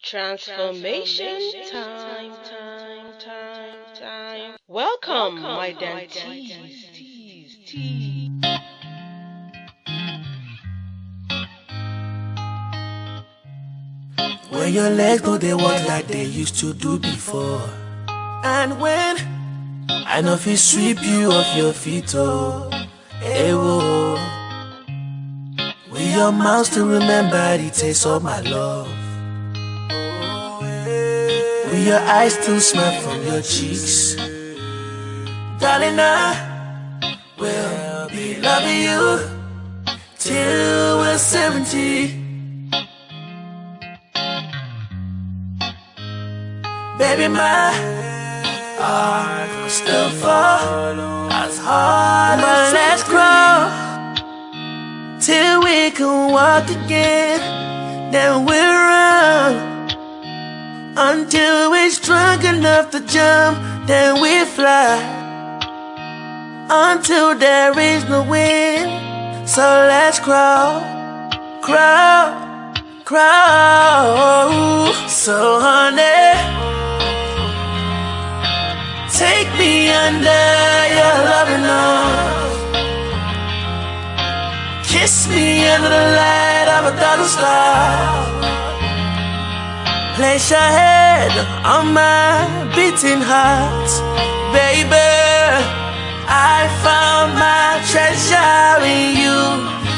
Transformation time. Welcome, my DanTemmies. When your legs know they walk like they used to do before, and when I know if it sweep you off your feet, oh, hey, whoa. Will your mouth still remember the taste of my love? Will your eyes still smile from your cheeks? Darling, I will be loving you till we're 70. Baby, my heart will still fall as hard. But let's grow till we can walk again. Then we'll run until we're strong enough to jump. Then we fly until there is no wind. So let's crawl. So honey, take me under your loving arms. Kiss me under the light of 1,000 stars. Place your head on my beating heart. Baby, I found my treasure in you,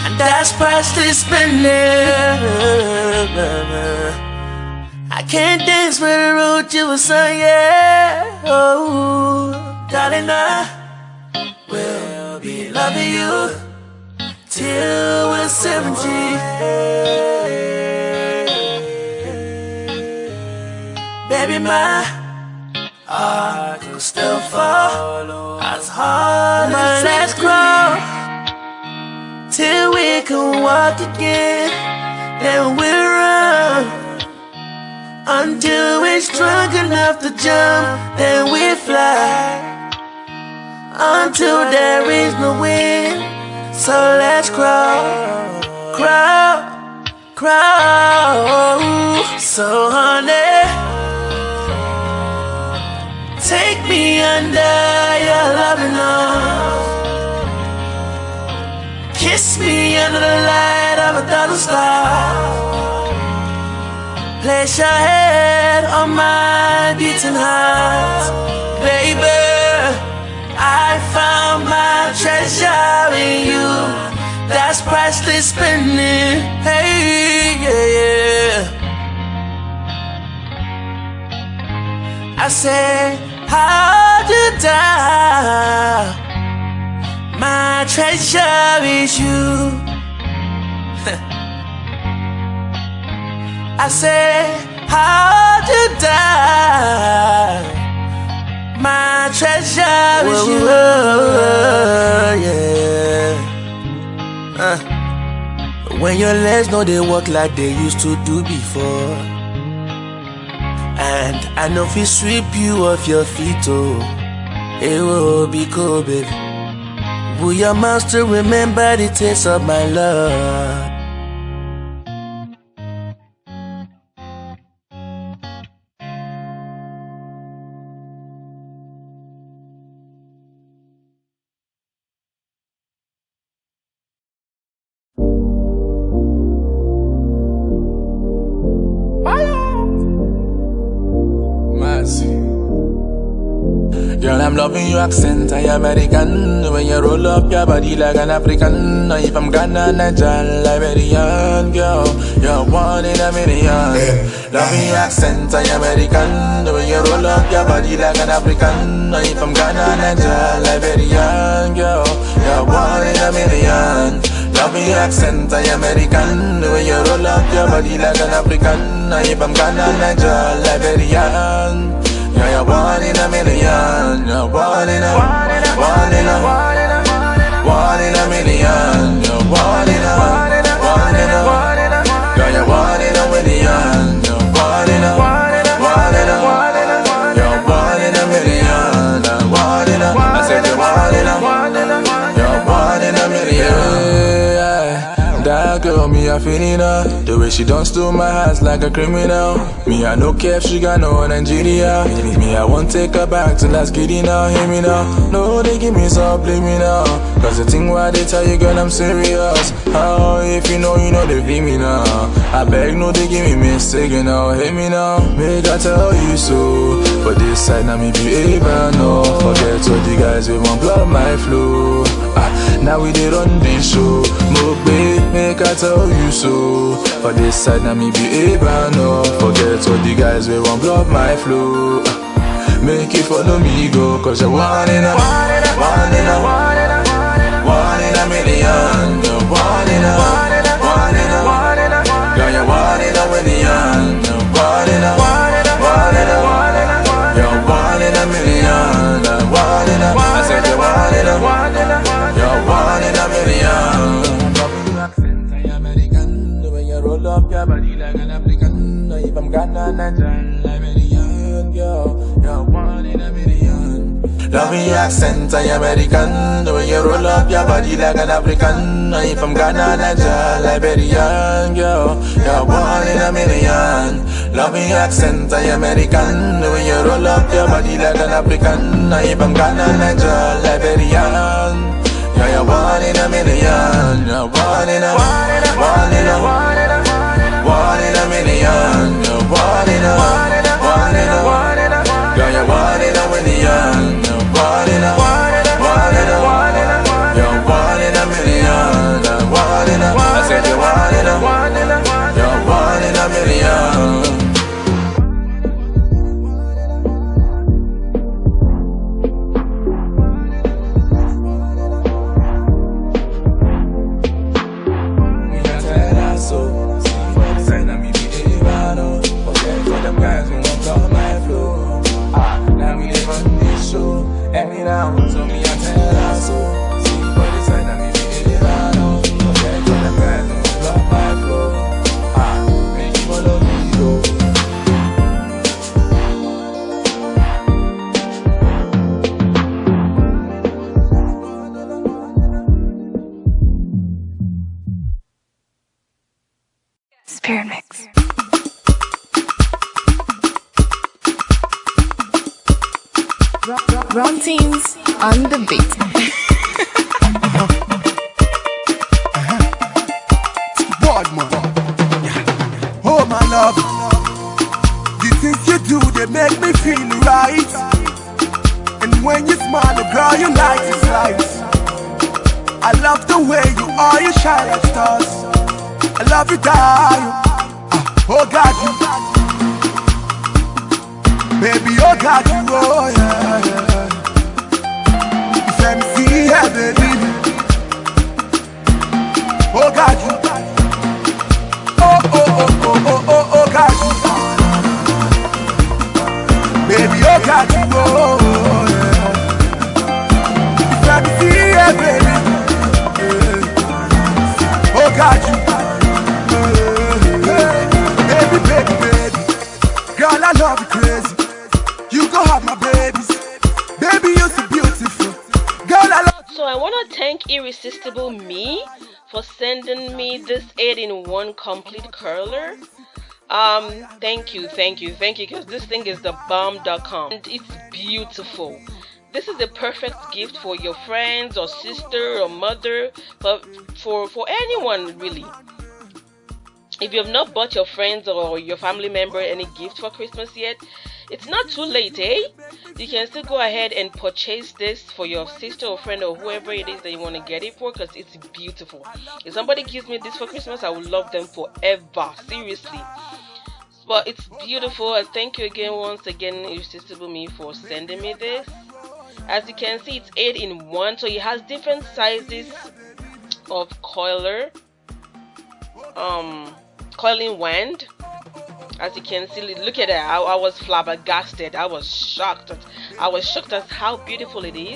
and that's priceless spending. I can't dance without you, son, yeah. Oh, darling, I will be loving you till we're 70. Baby, my heart will still fall as hard. But let's grow till we can walk again. Then we'll run until we're strong enough to jump. Then we fly until there is no wind. So let's crawl. So honey, take me under your loving arms. Kiss me under the light of 1,000 stars. Place your head on my beating heart. Baby, I found my treasure in you, that's priceless spending. Hey, yeah. I said, how to die? My treasure is you. I say, how to die? My treasure is you. Yeah. When your legs know they walk like they used to do before, and I know if it sweep you off your feet, oh, it will be cool, baby. Will your mouth still remember the taste of my love? Girl, I'm loving your accent, I American. When you roll up your body like an African. If I'm Ghana, Niger, Liberian. Girl, you're one in a million. Loving your accent, I American. When you roll up your body like an African. If I'm Ghana, Niger, Liberian. Girl, you're one in a million. Loving your accent, I American. When you roll up your body like an African. If I'm Ghana, Niger, Liberian. Yeah, you're one in a million. You're one in a million. You're one in a girl, you're one in a million. You're one in a you're one in a million. One in a I said you're one in a million. That girl me I feeling her. The way she don't steal my heart like a criminal. Me, I no care if she got no Nigeria. Me, I won't take her back till that's giddy now. Hear me now. No, they give me some blame me now. Cause the thing why they tell you, girl, I'm serious. Oh, if you know, they leave me now. I beg, no, they give me mistake now. Hear me now. Make I tell you so. But this side, now me behavior, no. Forget all the guys, we won't blow my flow. Now we did run this show. Make I tell you so. For this side, now me behavior, no. Forget all the guys, we won't blow my flow. Make you follow me, go. Cause you're one in a million. You're one in a girl, you're one in a million. You're one in a you're one in a million. One in a I said you're one in a you're one in a million. I American, the way you roll up your body like an African. If I'm Ghana, Nigerian, Liberian, girl, you're one in a million. Love your accent, I American. The way you roll up your body like an African. If I'm Ghana, Nigeria, Liberian, girl, you're one in a million. Love your accent, I American. The way you roll up your body like an African. If I'm Ghana, Nigeria, Liberian, girl, you're one in a million. You're one in a million. You're one in a girl, you're one in a million. You're one in a you're one in a million. One in a I said you're one in a you're one in a million. Me I tell her so. See for the sign of me be Ivano. Forget for them guys who won't blow my flow. Now we live on this show. Every now so me I tell her so. See for the sign of me be Ivano. Forget for them guys who won't blow my flow. Make you follow me go. Spirit Mix. Run teams on the beat. Boardman. Oh my love, the things you do they make me feel right. And when you smile, girl, you light is light. I love the way you are, you shine like stars. I love you, darling. Oh God, you, baby, oh God, you, oh yeah, yeah. Let me see, yeah, baby. Oh God, you. Oh, oh, oh, oh, oh, oh, oh, God, you. Baby, oh God, you, oh, yeah. Let me see, yeah, baby. Oh God, you. Baby, baby, baby. Girl, I love you crazy. You go have my babies. Baby, you're so beautiful. Girl, I love. So I want to thank Irresistible Me for sending me this 8-in-1 complete curler. Thank you, because this thing is the bomb.com and it's beautiful. This is the perfect gift for your friends or sister or mother, but for anyone really. If you have not bought your friends or your family member any gift for Christmas yet, it's not too late, eh? You can still go ahead and purchase this for your sister or friend or whoever it is that you want to get it for, because it's beautiful. If somebody gives me this for Christmas, I will love them forever. Seriously. But it's beautiful. And thank you again, once again, Irresistible Me, for sending me this. As you can see, it's 8-in-1, so it has different sizes of coiling wand. As you can see, look at that. I was flabbergasted. I was shocked. I was shocked at how beautiful it is.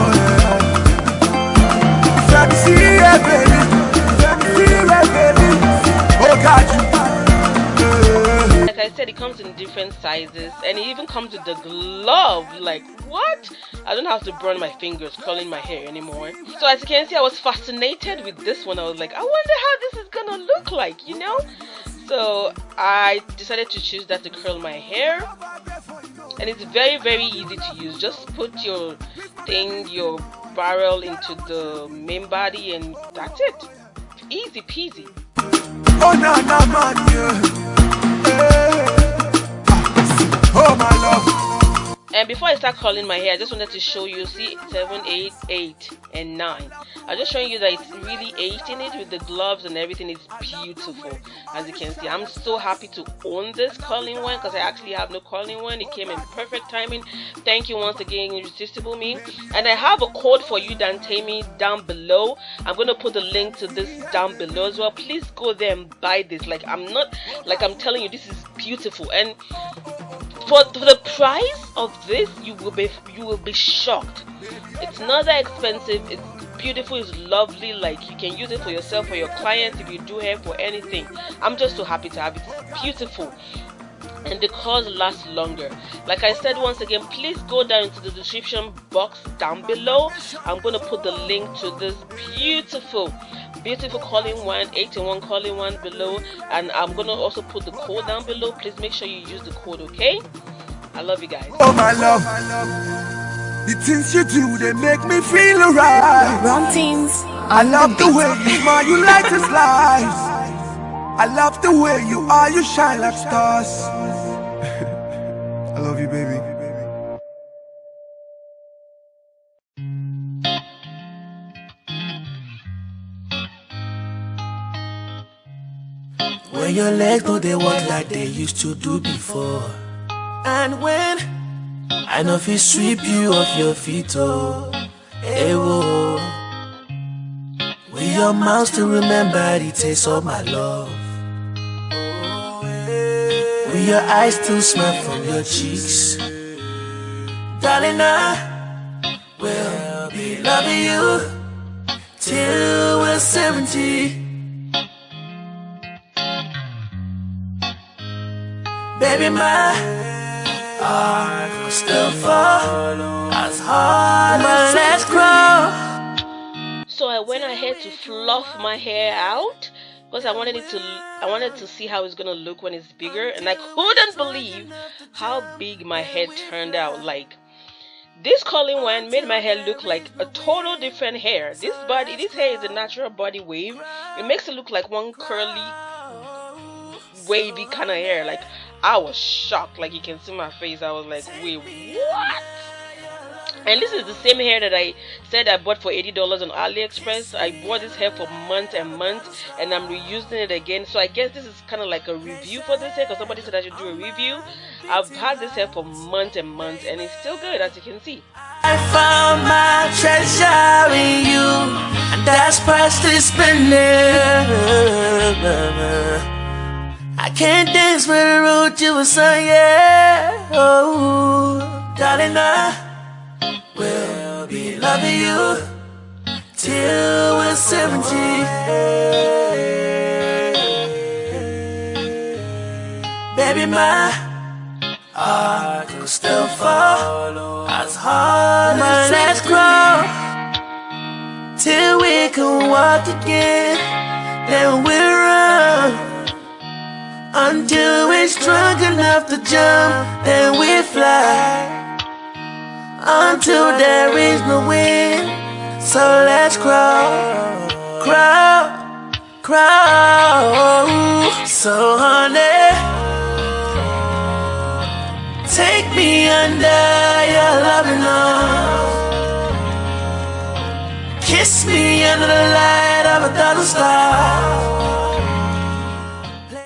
Like I I said, it comes in different sizes, and it even comes with the glove. Like, what? I don't have to burn my fingers curling my hair anymore. So as you can see, I was fascinated with this one. I was like, I wonder how this is gonna look like, you know? So I decided to choose that to curl my hair, and it's very, very easy to use. Just put your barrel into the main body, and that's it. Easy peasy. Oh no, no, man, yeah. Oh my love. And before I start curling my hair, I just wanted to show you, see 7, 8, 8, and 9. I'm just showing you that it's really 8 in it with the gloves and everything. It's beautiful. As you can see, I'm so happy to own this curling one because I actually have no curling one. It came in perfect timing. Thank you once again, Irresistible Me. And I have a code for you, DanTemmy, down below. I'm going to put the link to this down below as well. Please go there and buy this. I'm telling you, this is beautiful. And for the price of this, you will be shocked. It's not that expensive. It's beautiful. It's lovely. Like, you can use it for yourself, for your clients, if you do hair, for anything. I'm just so happy to have it. It's beautiful, and the curls last longer. Like I said, once again, please go down into the description box down below. I'm going to put the link to this beautiful curling one, 8-in-1 curling one below, and I'm going to also put the code down below. Please make sure you use the code, okay? I love you guys. Oh my love. The things you do, they make me feel alright. Wrong teams. I love the way you smile, you light us lives. I love the way you are, you shine like stars. I love you, baby. When your legs know they walk like they used to do before, and when I know if it sweep you off your feet, oh, hey, whoa. With your mouth to remember the taste of my love. With your eyes still smile from your cheeks, darling, I will be loving you till we're 70. Baby, my heart will still fall as hard as let's grow. So I went ahead to fluff my hair out because I wanted to see how it's gonna look when it's bigger, and I couldn't believe how big my head turned out. Like, this curling one made my hair look like a total different hair. This hair is a natural body wave. It makes it look like one curly, wavy kind of hair. Like, I was shocked. Like, you can see my face. I was like, wait, what? And this is the same hair that I said I bought for $80 on AliExpress. I bought this hair for months and months, and I'm reusing it again. So I guess this is kind of like a review for this hair, because somebody said I should do a review. I've had this hair for months and months, and it's still good, as you can see. I found my treasure in you, and that's priceless spending. I can't dance with the road to a sun, yeah. Oh, darling, I will be loving you till we're 70. Baby, my heart will still fall as hard as let's grow till we can walk again. Then we'll run until we're strong enough to jump. Then we fly until there is no wind. So let's crawl, crawl, crawl. So honey, take me under your loving arms. Kiss me under the light of